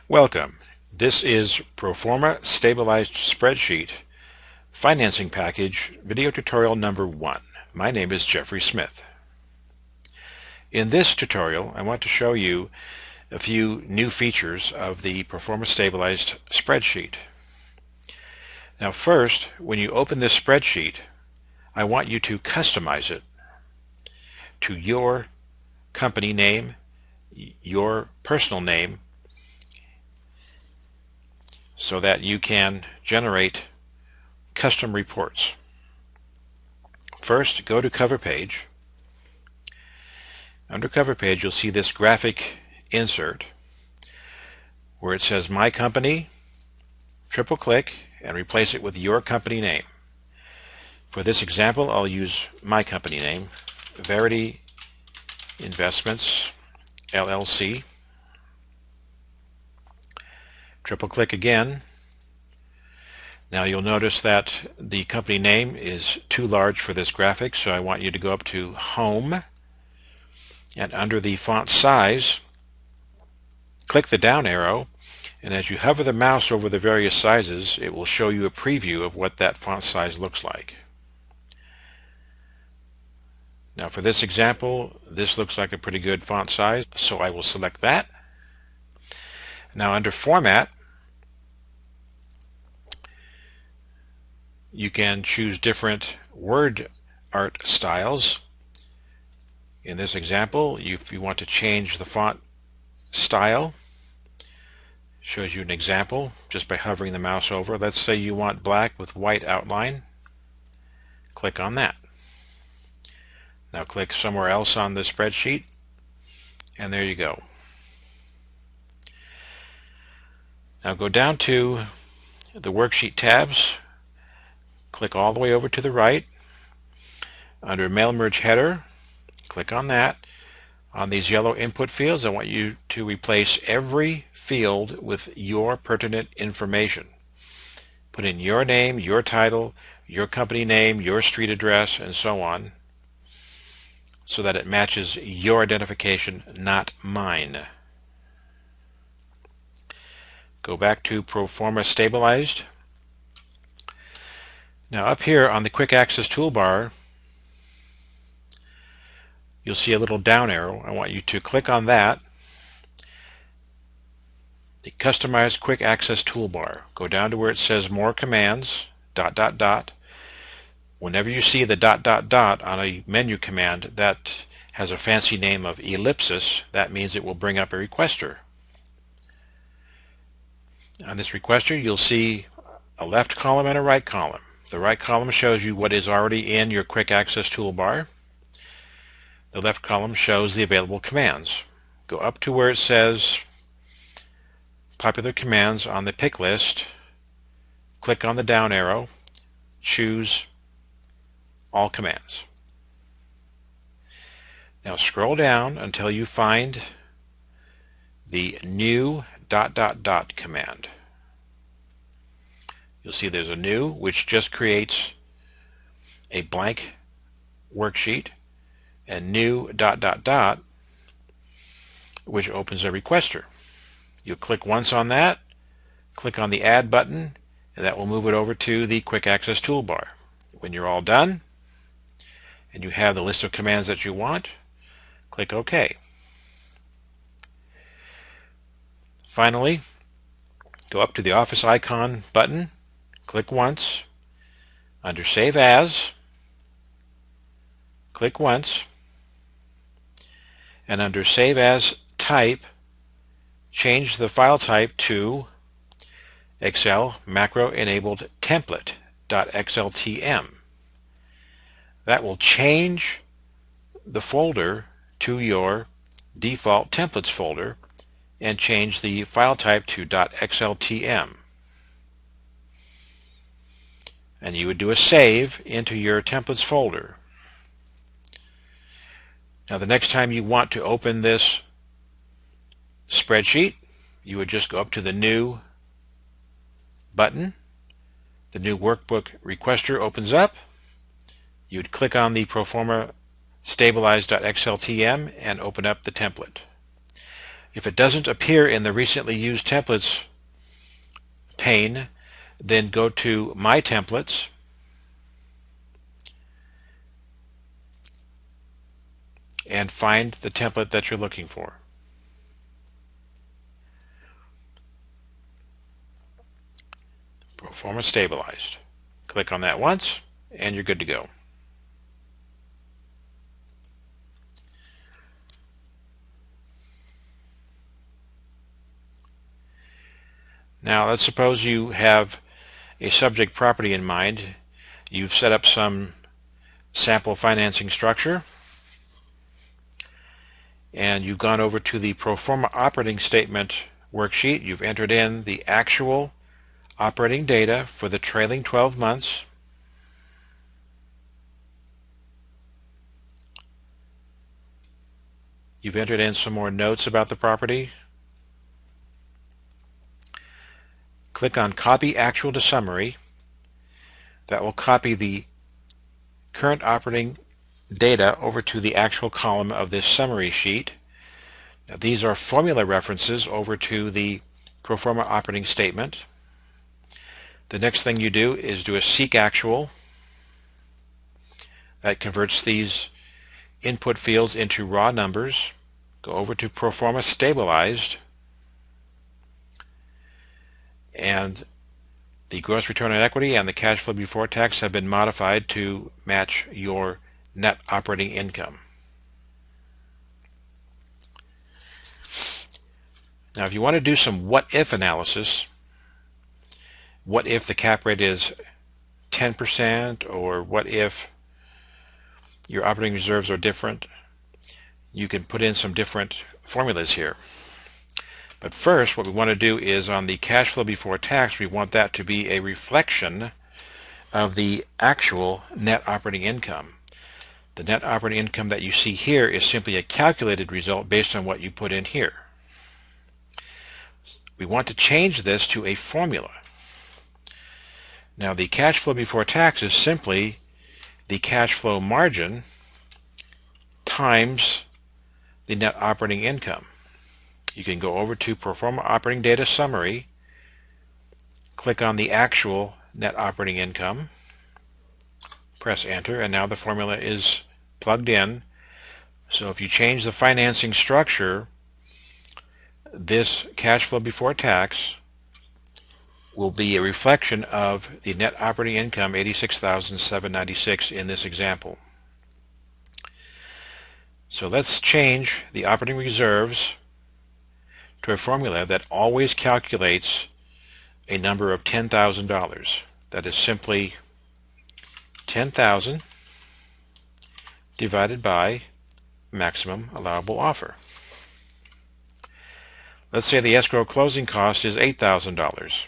Welcome. This is ProFormaStabilized Spreadsheet Financing Package Video Tutorial number 1. My name is Jeffrey Smith. In this tutorial, I want to show you a few new features of the ProFormaStabilized Spreadsheet. Now first, when you open this spreadsheet, I want you to customize it to your company name, your personal name, so that you can generate custom reports. First, go to cover page. Under cover page, you'll see this graphic insert where it says My Company. Triple click and replace it with your company name. For this example, I'll use my company name, Verity Investments LLC. Triple click again. Now you'll notice that the company name is too large for this graphic, so I want you to go up to Home, and under the font size, click the down arrow, and as you hover the mouse over the various sizes, it will show you a preview of what that font size looks like. Now for this example, this looks like a pretty good font size, so I will select that. Now under Format, you can choose different word art styles. In this example, if you want to change the font style, shows you an example just by hovering the mouse over. Let's say you want black with white outline. Click on that. Now click somewhere else on the spreadsheet, and there you go. Now go down to the worksheet tabs. Click all the way over to the right. Under Mail Merge Header, click on that. On these yellow input fields, I want you to replace every field with your pertinent information. Put in your name, your title, your company name, your street address, and so on, so that it matches your identification, not mine. Go back to ProFormaStabilized. Now up here on the Quick Access Toolbar, you'll see a little down arrow. I want you to click on that. The Customized Quick Access Toolbar. Go down to where it says More Commands, ... Whenever you see the ... on a menu command that has a fancy name of ellipsis, that means it will bring up a requester. On this requester, you'll see a left column and a right column. The right column shows you what is already in your Quick Access Toolbar. The left column shows the available commands. Go up to where it says Popular Commands on the pick list. Click on the down arrow. Choose All Commands. Now scroll down until you find the new ... command. You'll see there's a new, which just creates a blank worksheet, and new ... which opens a requester. You'll click once on that, click on the Add button, and that will move it over to the Quick Access Toolbar. When you're all done, and you have the list of commands that you want, click OK. Finally, go up to the Office icon button, click once. Under Save As, click once. And under Save As Type, change the file type to Excel Macro Enabled Template .xltm. That will change the folder to your default templates folder and change the file type to .xltm. And you would do a save into your templates folder. Now the next time you want to open this spreadsheet, you would just go up to the New button. The new workbook requester opens up. You would click on the ProFormaStabilized.xltm and open up the template. If it doesn't appear in the recently used templates pane, then go to My Templates and find the template that you're looking for. ProFormaStabilized. Click on that once and you're good to go. Now let's suppose you have a subject property in mind. You've set up some sample financing structure and you've gone over to the Proforma operating statement worksheet. You've entered in the actual operating data for the trailing 12 months. You've entered in some more notes about the property. Click on Copy Actual to Summary. That will copy the current operating data over to the actual column of this summary sheet. Now, these are formula references over to the Proforma operating statement. The next thing you do is do a Seek Actual. That converts these input fields into raw numbers. Go over to ProFormaStabilized, and the gross return on equity and the cash flow before tax have been modified to match your net operating income. Now if you want to do some what-if analysis, what if the cap rate is 10%, or what if your operating reserves are different, you can put in some different formulas here. But first, what we want to do is on the cash flow before tax, we want that to be a reflection of the actual net operating income. The net operating income that you see here is simply a calculated result based on what you put in here. We want to change this to a formula. Now the cash flow before tax is simply the cash flow margin times the net operating income. You can go over to Proforma Operating Data Summary, click on the actual net operating income, press enter, and now the formula is plugged in. So if you change the financing structure, this cash flow before tax will be a reflection of the net operating income, $86,796 in this example. So let's change the operating reserves to a formula that always calculates a number of $10,000. That is simply 10,000 divided by maximum allowable offer. Let's say the escrow closing cost is $8,000.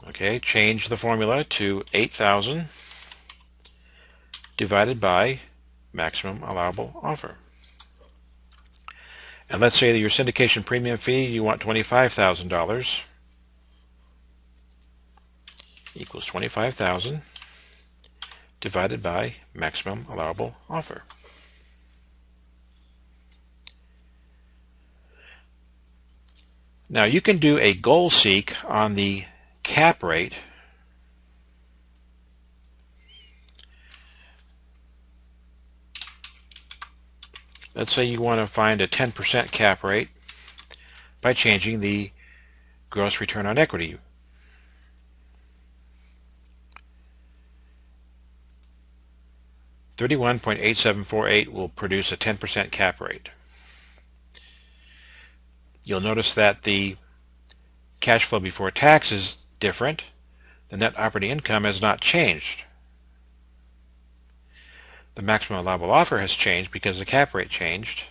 Okay, change the formula to 8,000 divided by maximum allowable offer. And let's say that your syndication premium fee, you want $25,000 equals 25,000 divided by maximum allowable offer. Now you can do a goal seek on the cap rate . Let's say you want to find a 10% cap rate by changing the gross return on equity. $31.8748 will produce a 10% cap rate. You'll notice that the cash flow before tax is different. The net operating income has not changed. The maximum allowable offer has changed because the cap rate changed.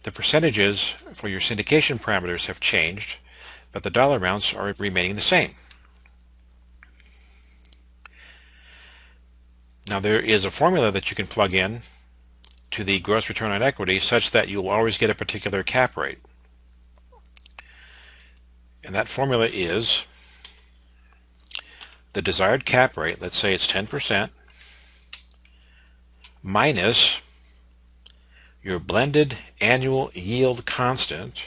The percentages for your syndication parameters have changed, but the dollar amounts are remaining the same. Now there is a formula that you can plug in to the gross return on equity such that you'll always get a particular cap rate. And that formula is the desired cap rate, let's say it's 10%, minus your blended annual yield constant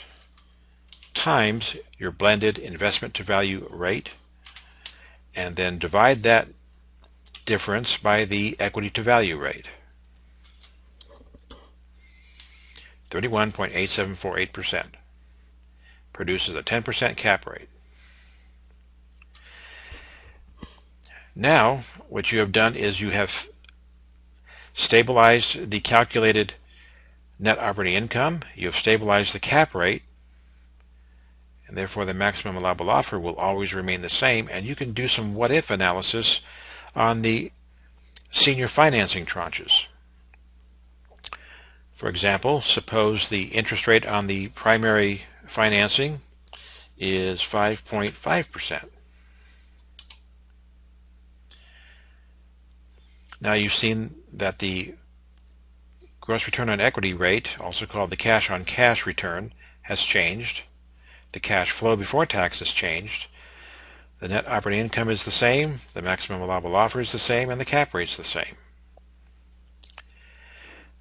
times your blended investment to value rate, and then divide that difference by the equity to value rate. 31.8748% produces a 10% cap rate. Now, what you have done is you have stabilized the calculated net operating income, you have stabilized the cap rate, and therefore the maximum allowable offer will always remain the same, and you can do some what-if analysis on the senior financing tranches. For example, suppose the interest rate on the primary financing is 5.5%. Now you've seen that the gross return on equity rate, also called the cash-on-cash return, has changed. The cash flow before tax has changed. The net operating income is the same, the maximum allowable offer is the same, and the cap rate is the same.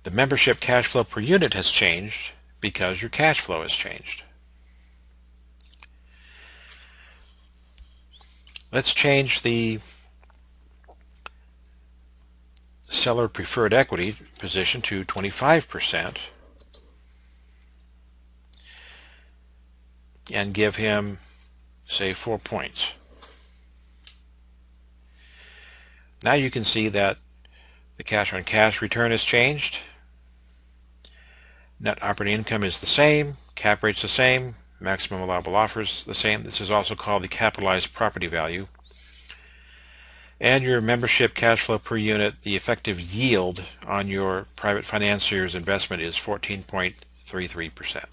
The membership cash flow per unit has changed because your cash flow has changed. Let's change the seller preferred equity position to 25% and give him, say, 4 points. Now you can see that the cash-on-cash return has changed. Net operating income is the same, cap rate's the same, maximum allowable offer is the same. This is also called the capitalized property value. And your membership cash flow per unit, the effective yield on your private financier's investment is 14.33%.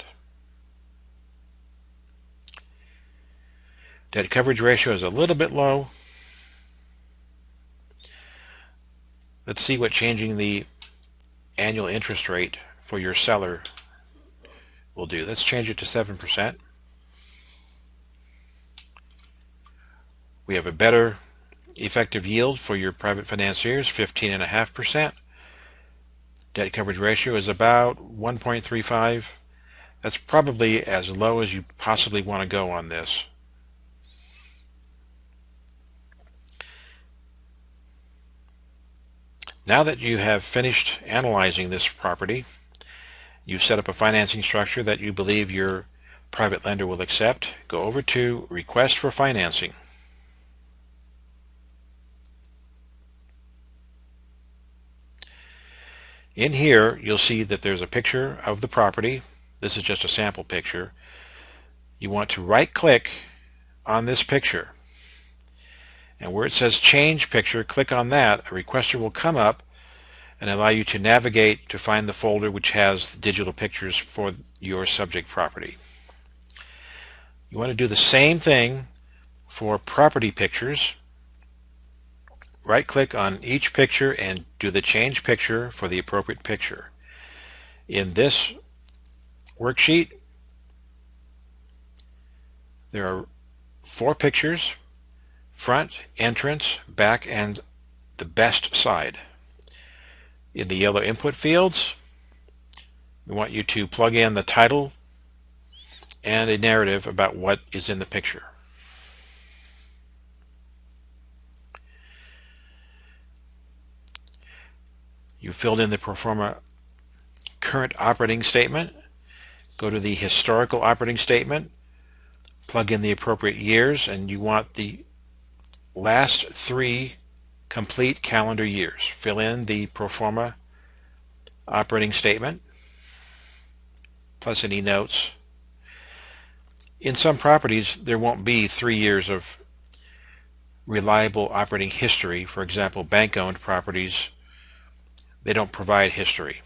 Debt coverage ratio is a little bit low. Let's see what changing the annual interest rate for your seller will do. Let's change it to 7%. We have a better effective yield for your private financiers, 15.5%. Debt coverage ratio is about 1.35. That's probably as low as you possibly want to go on this. Now that you have finished analyzing this property, you've set up a financing structure that you believe your private lender will accept, go over to Request for Financing. In here, you'll see that there's a picture of the property. This is just a sample picture. You want to right-click on this picture. And where it says Change Picture, click on that. A requester will come up and allow you to navigate to find the folder which has the digital pictures for your subject property. You want to do the same thing for property pictures. Right-click on each picture and do the Change Picture for the appropriate picture. In this worksheet, there are 4 pictures: front, entrance, back, and the best side. In the yellow input fields, we want you to plug in the title and a narrative about what is in the picture. You filled in the Proforma current operating statement. Go to the historical operating statement, plug in the appropriate years, and you want the last 3 complete calendar years. Fill in the Proforma operating statement plus any notes. In some properties, there won't be 3 years of reliable operating history. For example, bank-owned properties, they don't provide history.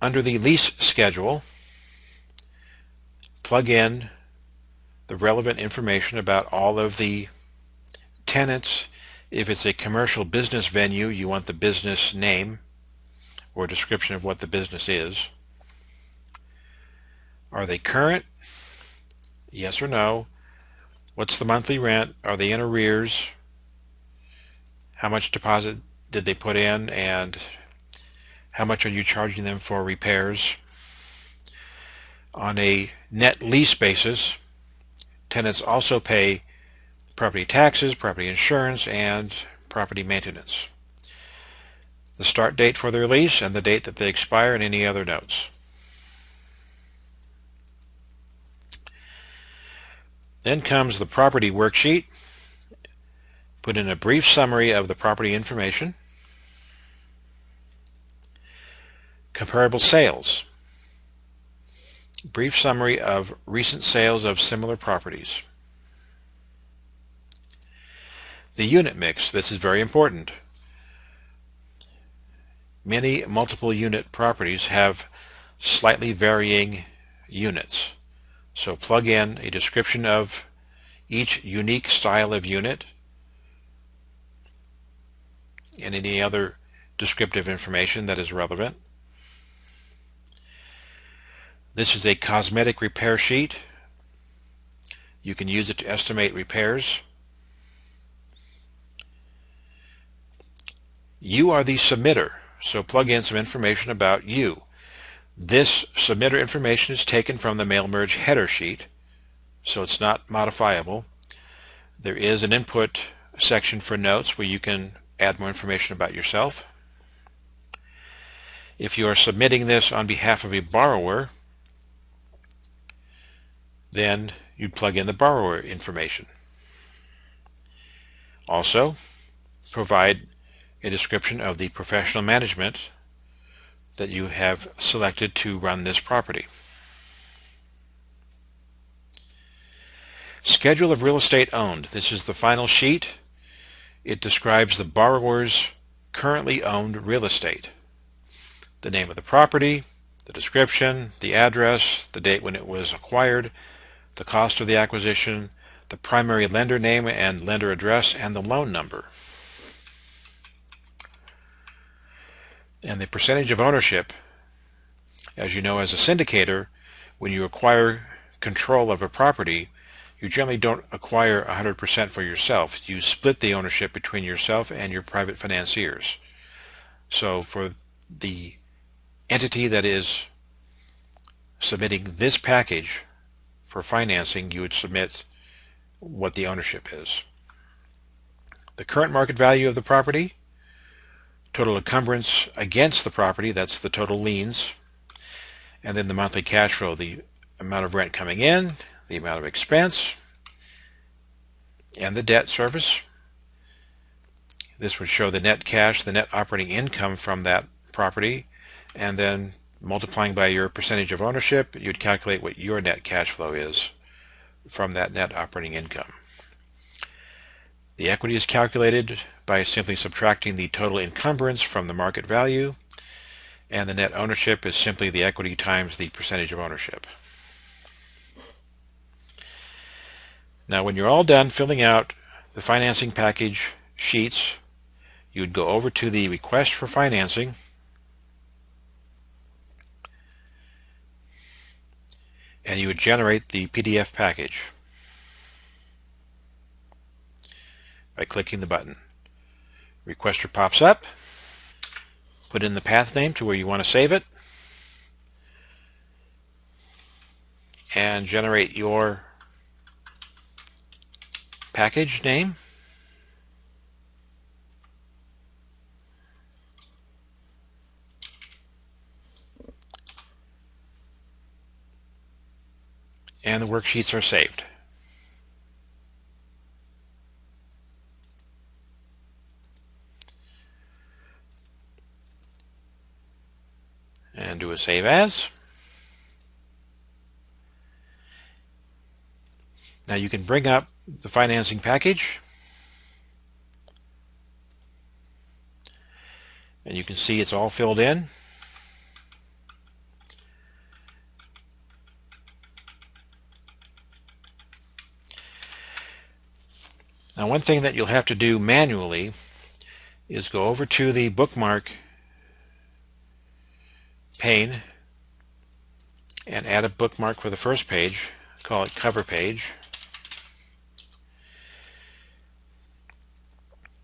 Under the lease schedule, plug in the relevant information about all of the tenants. If it's a commercial business venue, you want the business name or description of what the business is. Are they current? Yes or no? What's the monthly rent? Are they in arrears? How much deposit did they put in, and How much are you charging them for repairs? On a net lease basis, tenants also pay property taxes, property insurance, and property maintenance. The start date for their lease and the date that they expire, and any other notes. Then comes the property worksheet. Put in a brief summary of the property information. Comparable sales. Brief summary of recent sales of similar properties. The unit mix. This is very important. Many multiple unit properties have slightly varying units. So plug in a description of each unique style of unit and any other descriptive information that is relevant. This is a cosmetic repair sheet. You can use it to estimate repairs. You are the submitter, so plug in some information about you. This submitter information is taken from the mail merge header sheet, so it's not modifiable. There is an input section for notes where you can add more information about yourself. If you are submitting this on behalf of a borrower, then you'd plug in the borrower information. Also, provide a description of the professional management that you have selected to run this property. Schedule of real estate owned. This is the final sheet. It describes the borrower's currently owned real estate. The name of the property, the description, the address, the date when it was acquired, the cost of the acquisition, the primary lender name and lender address, and the loan number. And the percentage of ownership. As you know, as a syndicator, when you acquire control of a property, you generally don't acquire 100% for yourself. You split the ownership between yourself and your private financiers. So for the entity that is submitting this package for financing, you would submit what the ownership is. The current market value of the property, total encumbrance against the property, that's the total liens, and then the monthly cash flow, the amount of rent coming in, the amount of expense, and the debt service. This would show the net cash, the net operating income from that property, and then multiplying by your percentage of ownership, you'd calculate what your net cash flow is from that net operating income. The equity is calculated by simply subtracting the total encumbrance from the market value, and the net ownership is simply the equity times the percentage of ownership. Now when you're all done filling out the financing package sheets, you would go over to the request for financing and you would generate the PDF package by clicking the button. Requester pops up. Put in the path name to where you want to save it and generate your package name. And the worksheets are saved. And do a save as. Now you can bring up the financing package and you can see it's all filled in. Now one thing that you'll have to do manually is go over to the bookmark pane and add a bookmark for the first page. Call it cover page.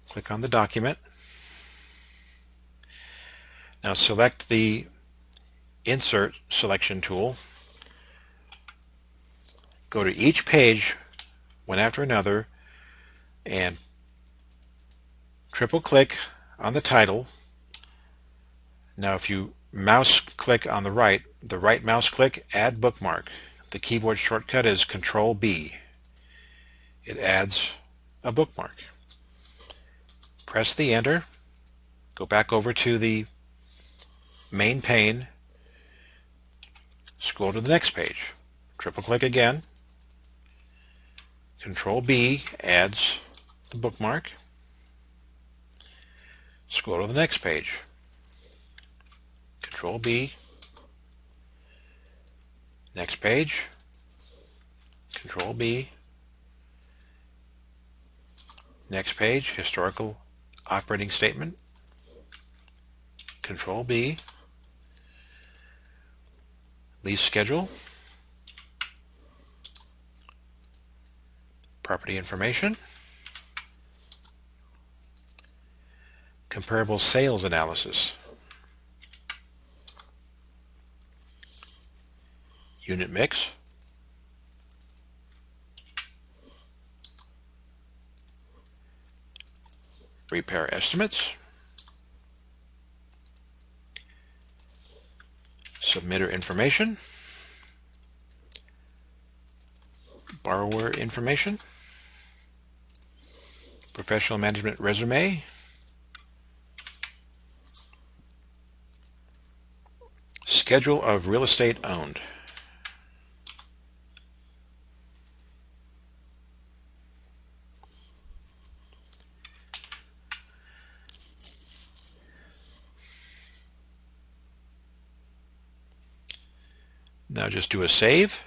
Click on the document. Now select the Insert selection tool. Go to each page one after another and triple click on the title. Now if you mouse click on the right mouse click, add bookmark. The keyboard shortcut is Control B. It adds a bookmark. Press the enter. Go back over to the main pane. Scroll to the next page. Triple click again. Control B adds the bookmark. Scroll to the next page. Control B. Next page. Control B. Next page, historical operating statement. Control B. Lease schedule. Property information. Comparable sales analysis. Unit mix. Repair estimates. Submitter information. Borrower information. Professional management resume. Schedule of real estate owned. Now just do a save,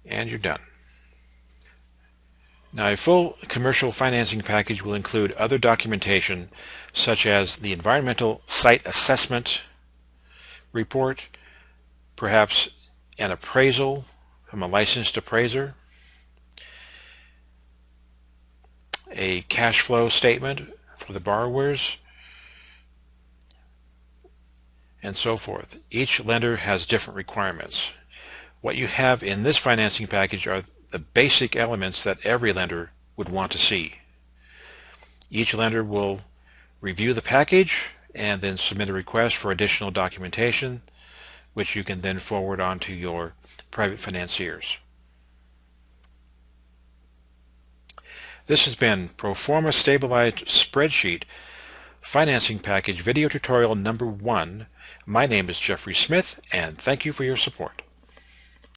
and you're done. Now a full commercial financing package will include other documentation such as the environmental site assessment report, perhaps an appraisal from a licensed appraiser, a cash flow statement for the borrowers, and so forth. Each lender has different requirements. What you have in this financing package are the basic elements that every lender would want to see. Each lender will review the package and then submit a request for additional documentation, which you can then forward on to your private financiers. This has been ProFormaStabilized Spreadsheet Financing Package Video Tutorial number 1. My name is Jeffrey Smith, and thank you for your support.